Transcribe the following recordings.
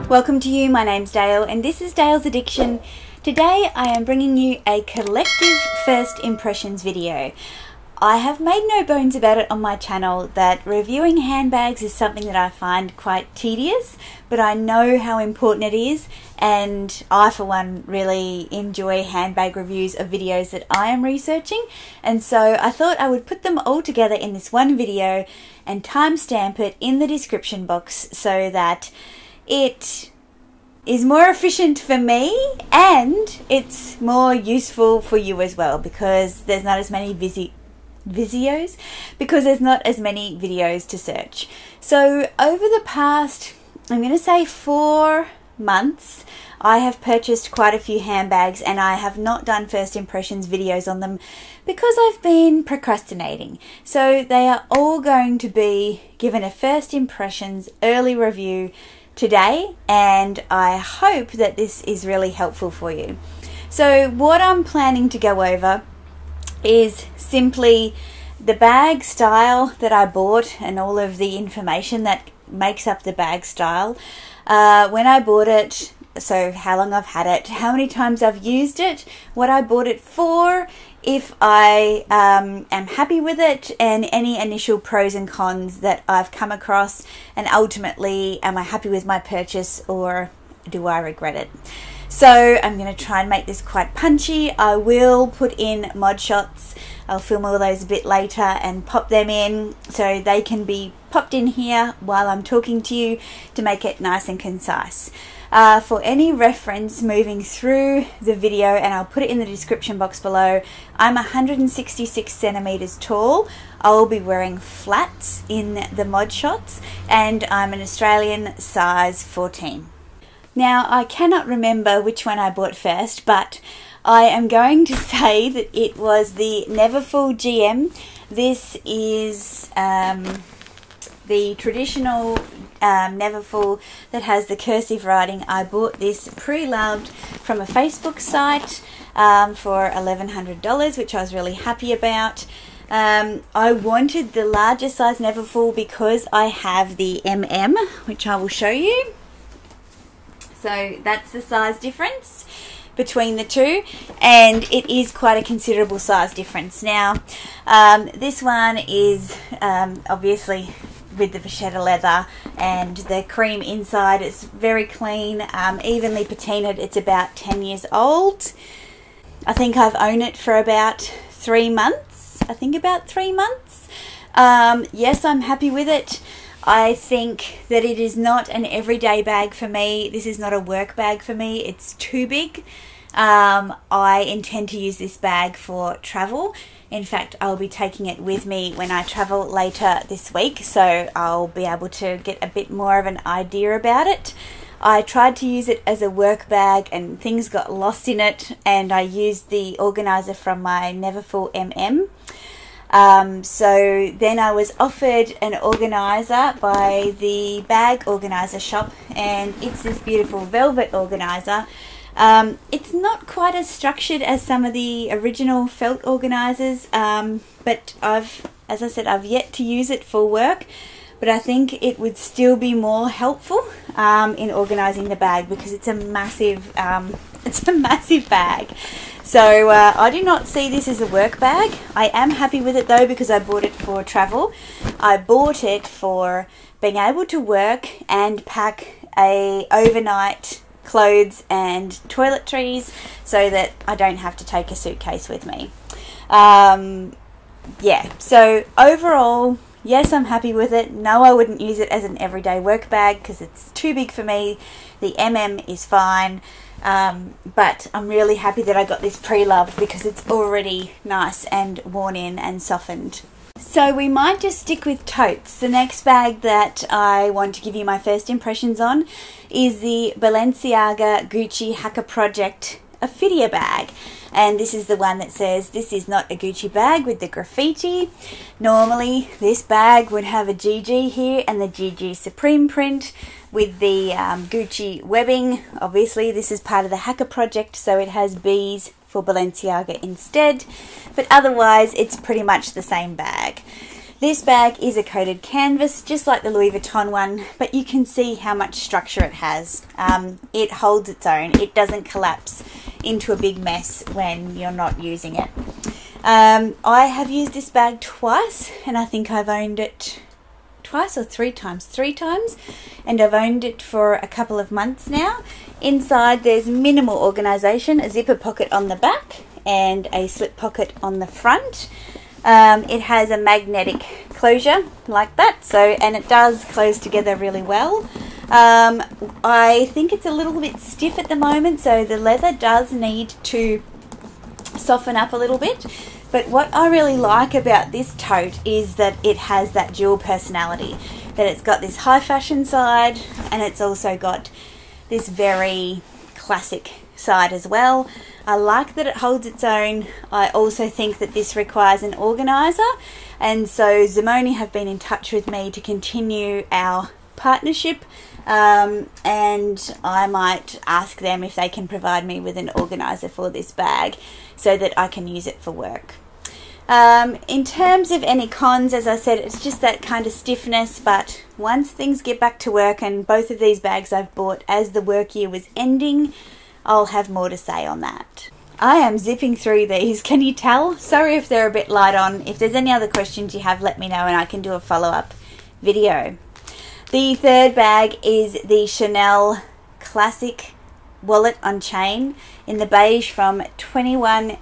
Welcome to you, my name's Dale and this is Dale's Addiction. Today I am bringing you a collective first impressions video. I have made no bones about it on my channel that reviewing handbags is something that I find quite tedious, but I know how important it is, and I for one really enjoy handbag reviews of videos that I am researching, and so I thought I would put them all together in this one video and timestamp it in the description box so that it is more efficient for me and it's more useful for you as well, because there's not as many videos to search. So over the past, I'm going to say 4 months, I have purchased quite a few handbags and I have not done first impressions videos on them because I've been procrastinating. So they are all going to be given a first impressions early review today, and I hope that this is really helpful for you. So what I'm planning to go over is simply the bag style that I bought and all of the information that makes up the bag style, when I bought it, so how long I've had it, how many times I've used it, what I bought it for, if I am happy with it, and any initial pros and cons that I've come across, and ultimately am I happy with my purchase or do I regret it. So I'm going to try and make this quite punchy. I will put in mod shots. I'll film all those a bit later and pop them in so they can be popped in here while I'm talking to you to make it nice and concise. For any reference moving through the video, and I'll put it in the description box below, I'm 166 centimeters tall. I'll be wearing flats in the mod shots, and I'm an Australian size 14. Now, I cannot remember which one I bought first, but I am going to say that it was the Neverfull GM. This is the traditional Neverfull that has the cursive writing. I bought this pre-loved from a Facebook site for $1,100, which I was really happy about. I wanted the larger size Neverfull because I have the MM, which I will show you. So that's the size difference between the two, and it is quite a considerable size difference. Now this one is obviously with the vachetta leather and the cream inside. It's very clean, evenly patinaed. It's about 10 years old. I think I've owned it for about 3 months. Yes, I'm happy with it. I think that it is not an everyday bag for me. This is not a work bag for me. It's too big. I intend to use this bag for travel. In fact, I'll be taking it with me when I travel later this week, so I'll be able to get a bit more of an idea about it. I tried to use it as a work bag and things got lost in it, and I used the organizer from my Neverfull MM. So then I was offered an organizer by the bag organizer shop, and it's this beautiful velvet organizer. It's not quite as structured as some of the original felt organizers, but as I said, I've yet to use it for work, but I think it would still be more helpful in organizing the bag, because it's a massive bag. So I do not see this as a work bag. I am happy with it though, because I bought it for travel. I bought it for being able to work and pack overnight clothes and toiletries so that I don't have to take a suitcase with me. Yeah, so overall, yes, I'm happy with it. No, I wouldn't use it as an everyday work bag because it's too big for me. The MM is fine, but I'm really happy that I got this pre-loved because it's already nice and worn in and softened. So we might just stick with totes. The next bag that I want to give you my first impressions on is the Balenciaga Gucci Hacker Project Ophidia bag. And this is the one that says, "This is not a Gucci bag," with the graffiti. Normally this bag would have a GG here and the GG Supreme print with the Gucci webbing. Obviously this is part of the Hacker Project, so it has B's for Balenciaga instead, but otherwise it's pretty much the same bag. This bag is a coated canvas, just like the Louis Vuitton one, but you can see how much structure it has. It holds its own. It doesn't collapse into a big mess when you're not using it. I have used this bag twice, and I think I've owned it twice or three times, and I've owned it for a couple of months now. Inside there's minimal organisation, a zipper pocket on the back and a slip pocket on the front. It has a magnetic closure like that, and it does close together really well. I think it's a little bit stiff at the moment, so the leather does need to soften up a little bit. But what I really like about this tote is that it has that dual personality, that it's got this high fashion side and it's also got this very classic side as well. I like that it holds its own. I also think that this requires an organiser, and so Zimone have been in touch with me to continue our partnership, and I might ask them if they can provide me with an organiser for this bag so that I can use it for work. In terms of any cons, as I said, it's just that kind of stiffness, but once things get back to work, and both of these bags I've bought as the work year was ending, I'll have more to say on that. I am zipping through these, can you tell? Sorry if they're a bit light on. If there's any other questions you have, let me know and I can do a follow-up video. The third bag is the Chanel Classic Wallet on Chain in the beige from 21K,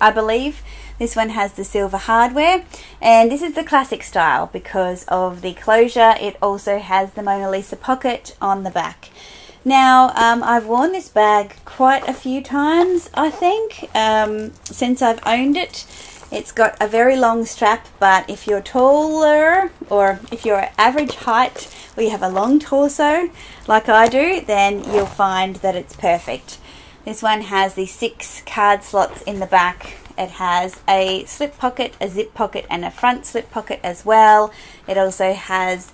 I believe. This one has the silver hardware, and this is the classic style because of the closure. It also has the Mona Lisa pocket on the back. Now, I've worn this bag quite a few times, I think, since I've owned it. It's got a very long strap, but if you're taller or if you're average height or you have a long torso like I do, then you'll find that it's perfect. This one has the 6 card slots in the back. It has a slip pocket, a zip pocket and a front slip pocket as well. It also has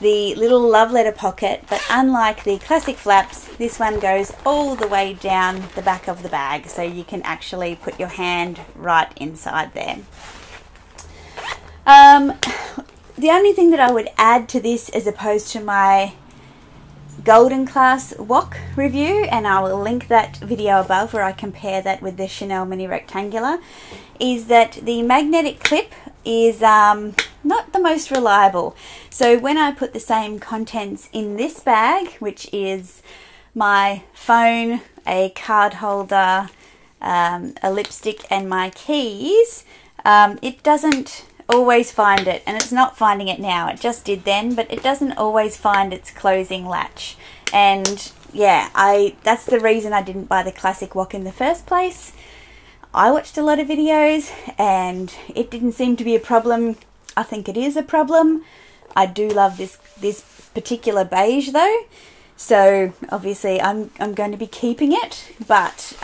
the little love letter pocket, but unlike the classic flaps, this one goes all the way down the back of the bag, so you can actually put your hand right inside there. The only thing that I would add to this, as opposed to my Golden Class WOC review, and I will link that video above where I compare that with the Chanel Mini Rectangular, is that the magnetic clip is not the most reliable. So when I put the same contents in this bag, which is my phone, a card holder, a lipstick and my keys, it doesn't always find it, and it's not finding it now. It just did then, but it doesn't always find its closing latch. And yeah, that's the reason I didn't buy the classic WOC in the first place. I watched a lot of videos and it didn't seem to be a problem. I think it is a problem. I do love this particular beige though, so obviously I'm going to be keeping it, but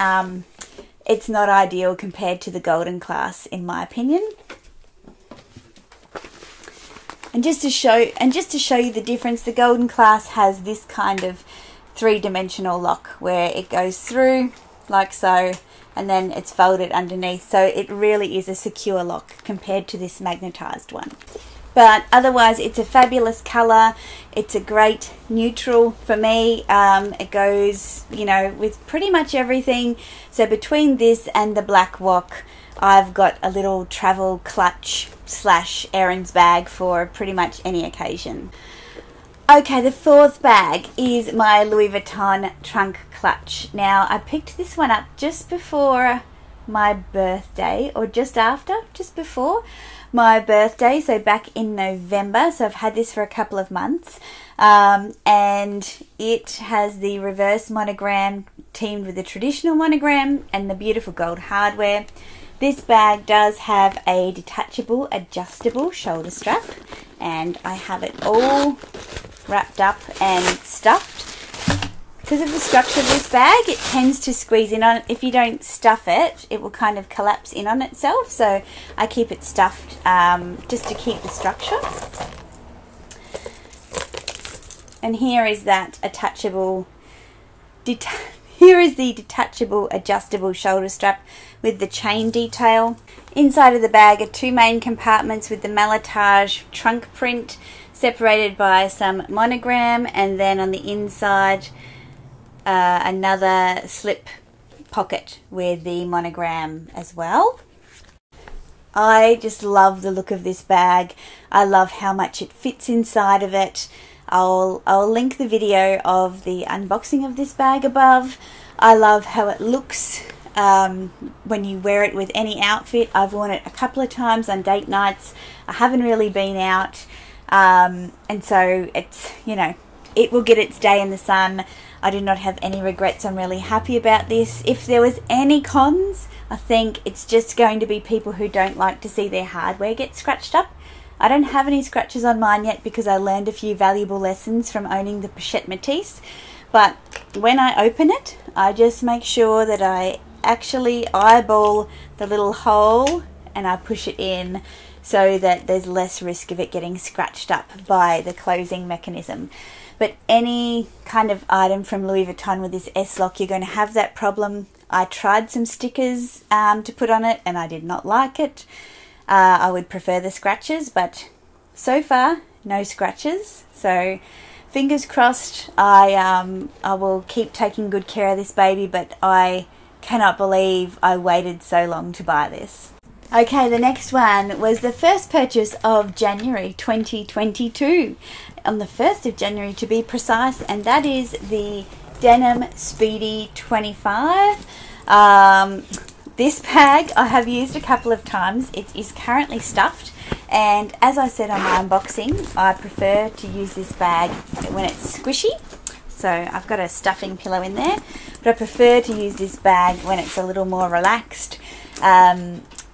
it's not ideal compared to the Golden Class in my opinion. And just to show you the difference, the Golden Class has this kind of 3-dimensional lock where it goes through like so, and then it's folded underneath, so it really is a secure lock compared to this magnetized one. But otherwise, it's a fabulous color. It's a great neutral for me. It goes, you know, with pretty much everything. So between this and the black WOC, I've got a little travel clutch / errands bag for pretty much any occasion. Okay, the fourth bag is my Louis Vuitton trunk clutch. Now, I picked this one up just before my birthday, or just before my birthday, so back in November. So I've had this for a couple of months, and it has the reverse monogram teamed with the traditional monogram and the beautiful gold hardware. This bag does have a detachable, adjustable shoulder strap, and I have it all wrapped up and stuffed. Because of the structure of this bag, it tends to squeeze in on it. If you don't stuff it, it will kind of collapse in on itself, so I keep it stuffed just to keep the structure. And here is that attachable Here is the detachable, adjustable shoulder strap with the chain detail. Inside of the bag are two main compartments with the malletage trunk print separated by some monogram, and then on the inside another slip pocket with the monogram as well. I just love the look of this bag. I love how much it fits inside of it. I'll link the video of the unboxing of this bag above. I love how it looks when you wear it with any outfit. I've worn it a couple of times on date nights. I haven't really been out, and so it's, you know, it will get its day in the sun. I do not have any regrets. I'm really happy about this. If there was any cons, I think it's just going to be people who don't like to see their hardware get scratched up. I don't have any scratches on mine yet because I learned a few valuable lessons from owning the Pochette Matisse. But when I open it, I just make sure that I actually eyeball the little hole and I push it in so that there's less risk of it getting scratched up by the closing mechanism. But any kind of item from Louis Vuitton with this S-lock, you're going to have that problem. I tried some stickers to put on it and I did not like it. I would prefer the scratches, but so far no scratches. So fingers crossed. I will keep taking good care of this baby, but I cannot believe I waited so long to buy this. Okay, the next one was the first purchase of January 2022, on the 1st of January to be precise, and that is the Denim Speedy 25. This bag I have used a couple of times. It is currently stuffed, and as I said on my unboxing, I prefer to use this bag when it's squishy. So I've got a stuffing pillow in there, but I prefer to use this bag when it's a little more relaxed.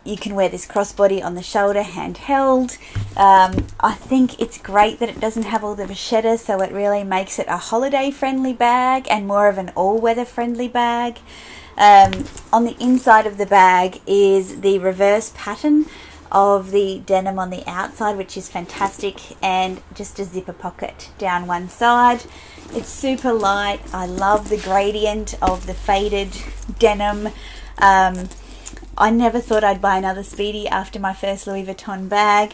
You can wear this crossbody on the shoulder, handheld. I think it's great that it doesn't have all the vachetta, so it really makes it a holiday-friendly bag and more of an all-weather friendly bag. On the inside of the bag is the reverse pattern of the denim on the outside, which is fantastic, and just a zipper pocket down one side. It's super light. I love the gradient of the faded denim. I never thought I'd buy another Speedy after my first Louis Vuitton bag.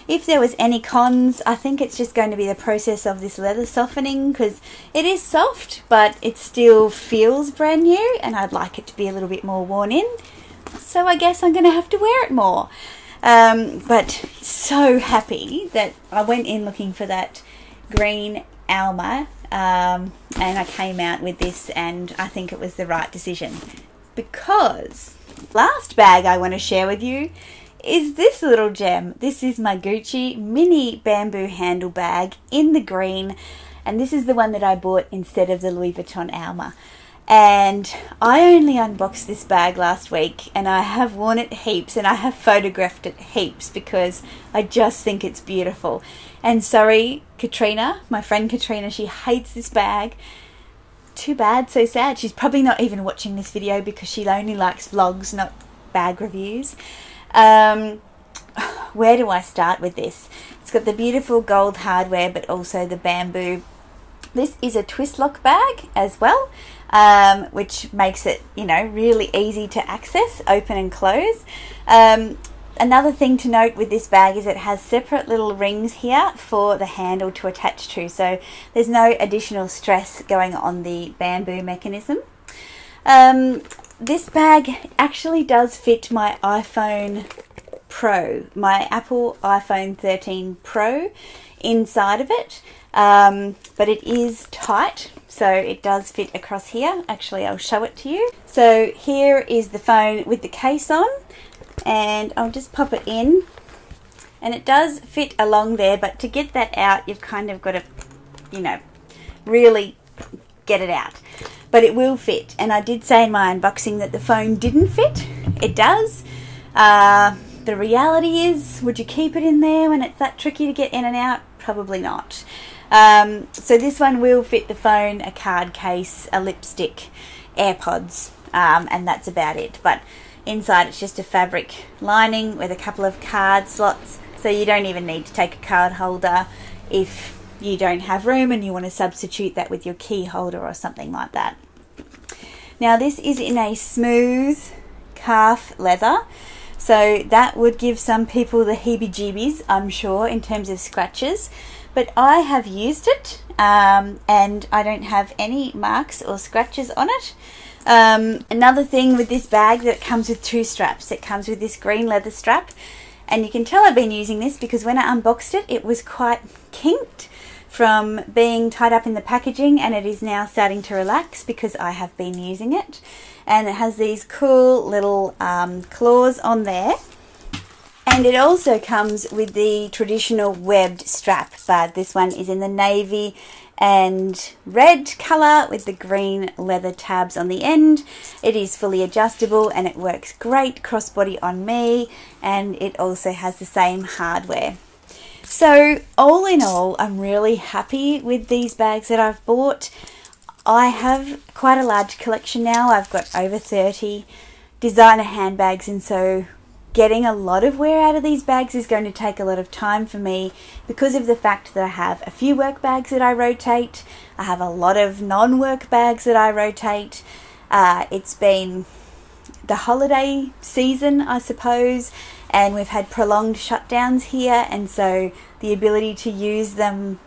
If there was any cons, I think it's just going to be the process of this leather softening, because it is soft, but it still feels brand new, and I'd like it to be a little bit more worn in. So I guess I'm going to have to wear it more. But so happy that I went in looking for that green Alma, and I came out with this, and I think it was the right decision. Because last bag I want to share with you is this little gem. This is my Gucci mini bamboo handle bag in the green, and this is the one that I bought instead of the Louis Vuitton Alma. And I only unboxed this bag last week, and I have worn it heaps, and I have photographed it heaps because I just think it's beautiful. And sorry, Katrina, my friend Katrina, she hates this bag. Too bad, so sad. She's probably not even watching this video because she only likes vlogs, not bag reviews. Where do I start with this? It's got the beautiful gold hardware, but also the bamboo. This is a twist lock bag as well, which makes it, you know, really easy to access, open and close. Another thing to note with this bag is it has separate little rings here for the handle to attach to, so there's no additional stress going on the bamboo mechanism. This bag actually does fit my iPhone Pro, my Apple iPhone 13 Pro inside of it, but it is tight, so it does fit across here. Actually, I'll show it to you. So here is the phone with the case on, and I'll just pop it in, and it does fit along there, but to get that out you've kind of got to, you know, really get it out, but it will fit. And I did say in my unboxing that the phone didn't fit. It does. The reality is, would you keep it in there when it's that tricky to get in and out? Probably not. So this one will fit the phone, a card case, a lipstick, AirPods, and that's about it. But inside it's just a fabric lining with a couple of card slots, so you don't even need to take a card holder if you don't have room and you want to substitute that with your key holder or something like that. Now this is in a smooth calf leather, so that would give some people the heebie-jeebies, I'm sure, in terms of scratches. But I have used it and I don't have any marks or scratches on it. Another thing with this bag, that it comes with 2 straps. It comes with this green leather strap, and you can tell I've been using this because when I unboxed it, it was quite kinked from being tied up in the packaging, and it is now starting to relax because I have been using it. And it has these cool little claws on there. And it also comes with the traditional webbed strap, but this one is in the navy and red colour with the green leather tabs on the end. It is fully adjustable and it works great crossbody on me, and it also has the same hardware. So all in all, I'm really happy with these bags that I've bought. I have quite a large collection now. I've got over 30 designer handbags, and so getting a lot of wear out of these bags is going to take a lot of time for me because of the fact that I have a few work bags that I rotate. I have a lot of non-work bags that I rotate. It's been the holiday season, I suppose, and we've had prolonged shutdowns here, and so the ability to use them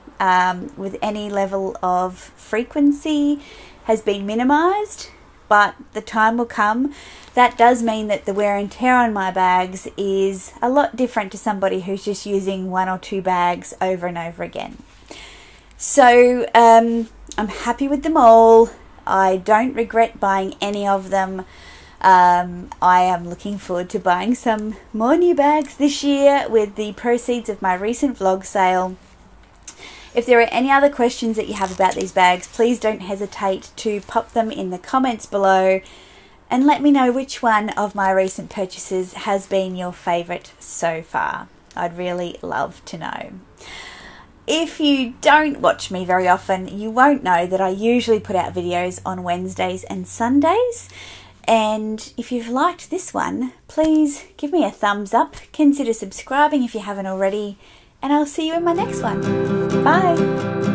with any level of frequency has been minimized, but the time will come. That does mean that the wear and tear on my bags is a lot different to somebody who's just using 1 or 2 bags over and over again. So I'm happy with them all. I don't regret buying any of them. I am looking forward to buying some more new bags this year with the proceeds of my recent vlog sale. If there are any other questions that you have about these bags, please don't hesitate to pop them in the comments below and let me know which one of my recent purchases has been your favourite so far. I'd really love to know. If you don't watch me very often, you won't know that I usually put out videos on Wednesdays and Sundays. And if you've liked this one, please give me a thumbs up, consider subscribing if you haven't already, and I'll see you in my next one. Bye!